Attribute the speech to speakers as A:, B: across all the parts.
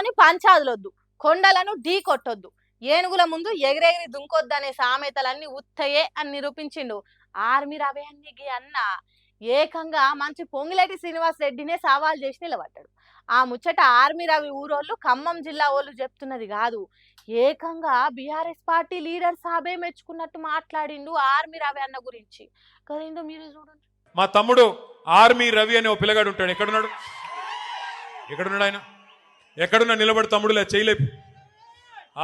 A: తోని పంచాదులొద్దు, కొండలను ఢీ కొట్టొద్దు, ఏనుగుల ముందు ఎగిరెగిరి దుంకొద్దనే సామెతలన్నీ ఉత్తయే అని నిరూపించిండు ఆర్మీ రవి అన్న. ఏకంగా మంచి పొంగిలేటి శ్రీనివాస్ రెడ్డినే సవాల్ చేసి నిలబడ్డాడు. ఆ ముచ్చట ఆర్మీ రవి ఊరోళ్ళు ఖమ్మం జిల్లా వాళ్ళు చెప్తున్నది కాదు, ఏకంగా బీఆర్ఎస్ పార్టీ లీడర్ సాబే మెచ్చుకున్నట్టు మాట్లాడిండు ఆర్మీ రవి అన్న గురించి. కదేంటో మీరు చూడండి.
B: మా తమ్ముడు ఆర్మీ రవి అనే ఓ పిల్లగాడు ఉంటాడు. ఎక్కడున్నాడు ఆయన? ఎక్కడున్నా నిలబడి తమ్ముడులే చేయలేపు.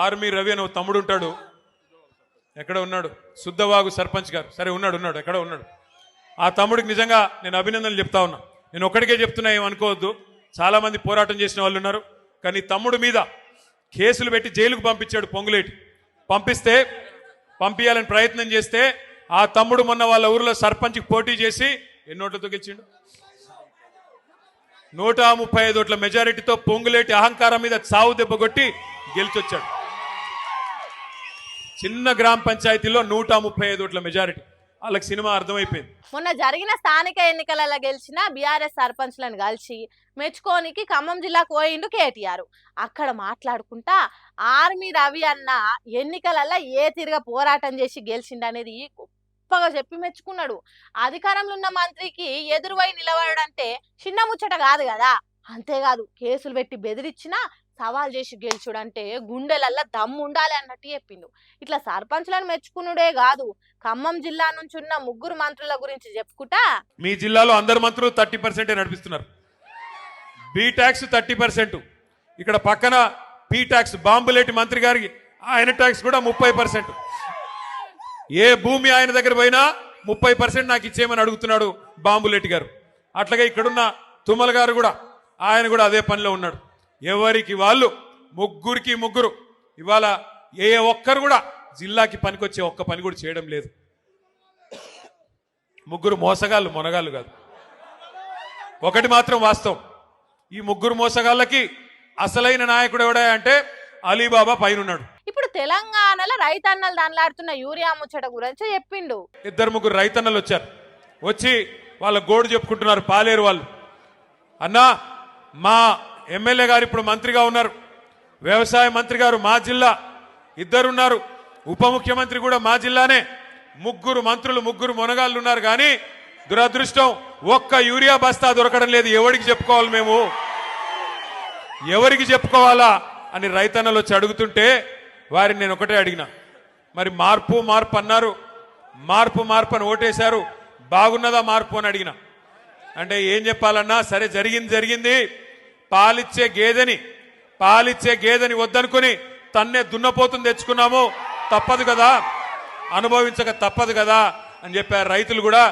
B: ఆర్మీ రవి అనే ఓ తమ్ముడు ఉంటాడు. ఎక్కడ ఉన్నాడు? శుద్ధవాగు సర్పంచ్ గారు. సరే ఉన్నాడు, ఎక్కడ ఉన్నాడు? ఆ తమ్ముడికి నిజంగా నేను అభినందనలు చెప్తా ఉన్నా. నేను ఒక్కడికే చెప్తున్నా, ఏమనుకోవద్దు, చాలా మంది పోరాటం చేసిన వాళ్ళు ఉన్నారు. కానీ తమ్ముడు మీద కేసులు పెట్టి జైలుకు పంపించాడు పొంగులేటి. పంపించాలని ప్రయత్నం చేస్తే ఆ తమ్ముడు మొన్న వాళ్ళ ఊరిలో సర్పంచ్కి పోటీ చేసి ఎన్ని ఓట్లతో గెలిచిండు? 135 ఓట్ల మెజారిటీతో పొంగులేటి అహంకారం మీద చావు దెబ్బ కొట్టి గెలిచొచ్చాడు. చిన్న గ్రామ పంచాయతీలో 135 ఓట్ల మెజారిటీ. వాళ్ళకి సినిమా అర్థమైపోయింది.
A: మొన్న జరిగిన స్థానిక ఎన్నికలలో గెలిచిన బీఆర్ఎస్ సర్పంచ్లను కలిసి మెచ్చుకోనికి ఖమ్మం జిల్లాకు పోయిండు కేటీఆర్. అక్కడ మాట్లాడుకుంటా ఆర్మీ రవి అన్న ఎన్నికలలో ఏ తిరిగా పోరాటం చేసి గెలిచిండనేది గొప్పగా చెప్పి మెచ్చుకున్నాడు. అధికారంలో ఉన్న మంత్రికి ఎదురువై నిలబడంటే చిన్న ముచ్చట కాదు కదా. అంతేకాదు, కేసులు పెట్టి బెదిరించినా సవాల్ చేసి గెలుచుడంటే గుండెలల్లా దమ్ము ఉండాలి అన్నట్టు చెప్పిండు. ఇట్లా సర్పంచ్లను మెచ్చుకునుడే కాదు, ఖమ్మం జిల్లా నుంచి ఉన్న 3 మంత్రుల గురించి చెప్పుకుంటా,
B: మీ జిల్లాలో అందరు మంత్రులు 30% నడిపిస్తున్నారు. బి ట్యాక్స్ 30%. ఇక్కడ పక్కన పి ట్యాక్స్ బాంబులేటి మంత్రి గారికి ఆయన ట్యాక్స్ కూడా 30%. ఏ భూమి ఆయన దగ్గర పోయినా 30% నాకు ఇచ్చేయమని అడుగుతున్నాడు బాంబులేటి గారు. అట్లాగే ఇక్కడున్న తుమ్మల గారు కూడా, ఆయన కూడా అదే పనిలో ఉన్నాడు. ఎవరికి వాళ్ళు 3 ఇవాళ ఏ ఒక్కరు కూడా జిల్లాకి పనికొచ్చే ఒక్క పని కూడా చేయడం లేదు. 3 మోసగాళ్ళు, మొనగాళ్ళు కాదు. ఒకటి మాత్రం వాస్తవం, ఈ 3 మోసగాళ్ళకి అసలైన నాయకుడు ఎవడా అంటే అలీబాబా పైన ఉన్నాడు.
A: ఇప్పుడు తెలంగాణలో రైతన్నలు దానిలాడుతున్న యూరియా ముచ్చట గురించి చెప్పిండు.
B: 2-3 రైతన్నలు వచ్చారు. వచ్చి వాళ్ళ గోడు చెప్పుకుంటున్నారు. పాలేరు వాళ్ళు, అన్నా మా ఎమ్మెల్యే గారు ఇప్పుడు మంత్రిగా ఉన్నారు, వ్యవసాయ మంత్రి గారు మా జిల్లా, 2 ఉన్నారు, ఉప ముఖ్యమంత్రి కూడా మా జిల్లానే, 3 మంత్రులు, 3 మొనగాళ్ళు ఉన్నారు. కానీ దురదృష్టం ఒక్క యూరియా బస్తా దొరకడం లేదు. ఎవరికి చెప్పుకోవాలి మేము? ఎవరికి చెప్పుకోవాలా అని రైతన్నలు వచ్చి అడుగుతుంటే వారిని నేను ఒకటే అడిగిన, మరి మార్పు అన్నారు, మార్పు అని ఓటేశారు, బాగున్నదా మార్పు అని అడిగిన. అంటే ఏం చెప్పాలన్నా, సరే జరిగింది, పాలిచ్చే గేదెని వద్దనుకుని తన్నే దున్నపోతుని తెచ్చుకున్నాము, తప్పదు కదా, అనుభవించక తప్పదు కదా అని చెప్పారు. రైతులు కూడా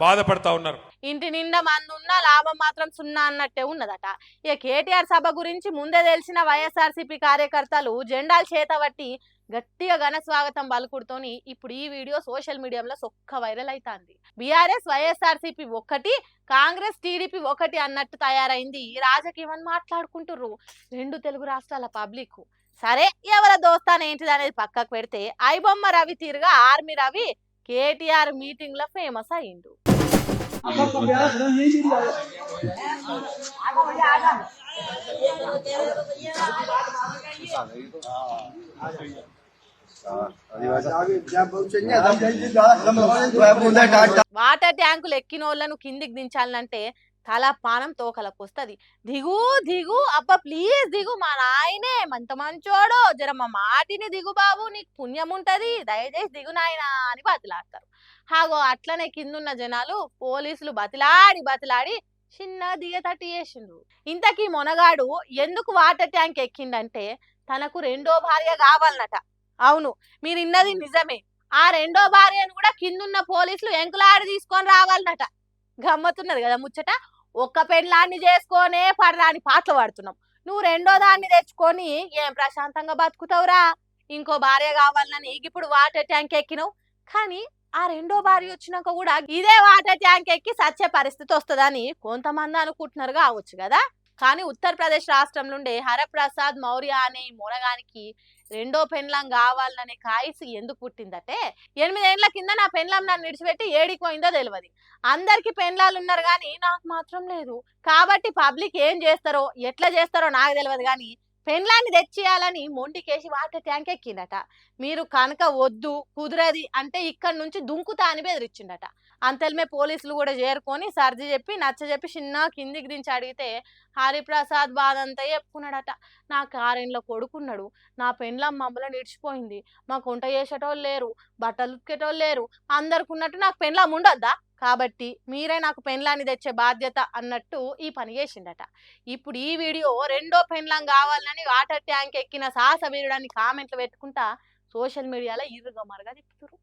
B: బాధపడతా ఉన్నారు.
A: ఇంటి నిండా మంది ఉన్నా లాభం మాత్రం సున్నా అన్నట్టే ఉన్నదట. ఇక కేటీఆర్ సభ గురించి ముందే తెలిసిన వైఎస్ఆర్సీపీ కార్యకర్తలు జెండాలు చేతబట్టి గట్టిగా ఘన స్వాగతం పలుకుడుతోని ఇప్పుడు ఈ వీడియో సోషల్ మీడియాలో సొక్క వైరల్ అవుతుంది. బీఆర్ఎస్ వైఎస్ఆర్సీపీ ఒకటి, కాంగ్రెస్ టీడీపీ ఒకటి అన్నట్టు తయారైంది ఈ రాజకీయం అని మాట్లాడుకుంటుర్రు 2 తెలుగు రాష్ట్రాల పబ్లిక్. సరే, ఎవరి దోస్తాను ఏంటిది అనేది పక్కకు పెడితే ఐబొమ్మ రవి తీరుగా ఆర్మీ రవి కేటీఆర్ మీటింగ్ లో ఫేమస్ అయ్యిండు. వాటర్ ట్యాంకులు ఎక్కిన వాళ్ళను కిందికి దించాలంటే తల పానం తోకలకు వస్తుంది. దిగు అబ్బా ప్లీజ్ దిగు, మా నాయనే మంత మంచోడో, జర మా మాటిని దిగు బాబు, నీకు పుణ్యం ఉంటది, దయచేసి దిగు నాయనా అని బతిలాడతారు. హాగో అట్లనే కిందున్న జనాలు పోలీసులు బతిలాడి చిన్న దిగతట్టి చేసిండ్రు. ఇంతకీ మొనగాడు ఎందుకు వాటర్ ట్యాంక్ ఎక్కిండంటే తనకు 2వ భార్య కావాలన్నట. అవును, మీరు ఇన్నది నిజమే. ఆ 2వ భార్యను కూడా కిందున్న పోలీసులు ఎంకులాడి తీసుకొని రావాలన్నట. గమ్మతున్నది కదా ముచ్చట. ఒక్క పెళ్ళాన్ని చేసుకొనే పడరాని పాటలు పాడుతున్నాం. నువ్వు 2వ దాన్ని తెచ్చుకొని ఏం ప్రశాంతంగా బతుకుతావురా? ఇంకో భార్య కావాలని ఇప్పుడు వాటర్ ట్యాంక్ ఎక్కినావు. కానీ ఆ 2వ భార్య వచ్చినాక కూడా ఇదే వాటర్ ట్యాంక్ ఎక్కి సచ్చే పరిస్థితి వస్తుందని కొంతమంది అనుకుంటున్నారు కావచ్చు కదా. కానీ ఉత్తరప్రదేశ్ రాష్ట్రం నుండి హరప్రసాద్ మౌర్య అనే మొనగానికి 2వ పెండ్లం కావాలనే కాయసు ఎందుకు పుట్టిందంటే 8 ఏళ్ల కింద నా పెండ్లం నన్ను విడిచిపెట్టి ఏడికి పోయిందో తెలియదు. అందరికి పెండ్లాలు ఉన్నారు కానీ నాకు మాత్రం లేదు. కాబట్టి పబ్లిక్ ఏం చేస్తారో ఎట్లా చేస్తారో నాకు తెలియదు కానీ పెండ్లాన్ని తెచ్చియాలని మొండికేసి వాటర్ ట్యాంక్ ఎక్కిండట. మీరు కనుక వద్దు కుదరది అంటే ఇక్కడ నుంచి దుంకుతా అని బెదిరించిండట. అంతలోమే పోలీసులు కూడా చేరుకొని సర్ది చెప్పి నచ్చజెప్పి చిన్న కిందికి దించి అడిగితే హరిప్రసాద్ బాధ అంతా చెప్పుకున్నాడట. నా కారెంట్లో కొడుకున్నాడు, నా పెండ్లం మమ్మల్ని ఇడిచిపోయింది, మాకు వంట చేసేటోళ్ళు లేరు, బట్టలు ఉతికేటోళ్ళు లేరు, అందరికి ఉన్నట్టు నాకు పెండ్లం ఉండొద్దా, కాబట్టి మీరే నాకు పెండ్లాన్ని తెచ్చే బాధ్యత అన్నట్టు ఈ పని చేసిండట. ఇప్పుడు ఈ వీడియో రెండో పెండ్లం కావాలని వాటర్ ట్యాంక్ ఎక్కిన సాహస వీరుడని కామెంట్లు పెట్టుకుంటా సోషల్ మీడియాలో ఇరుగమరుగా తిప్పుతురు.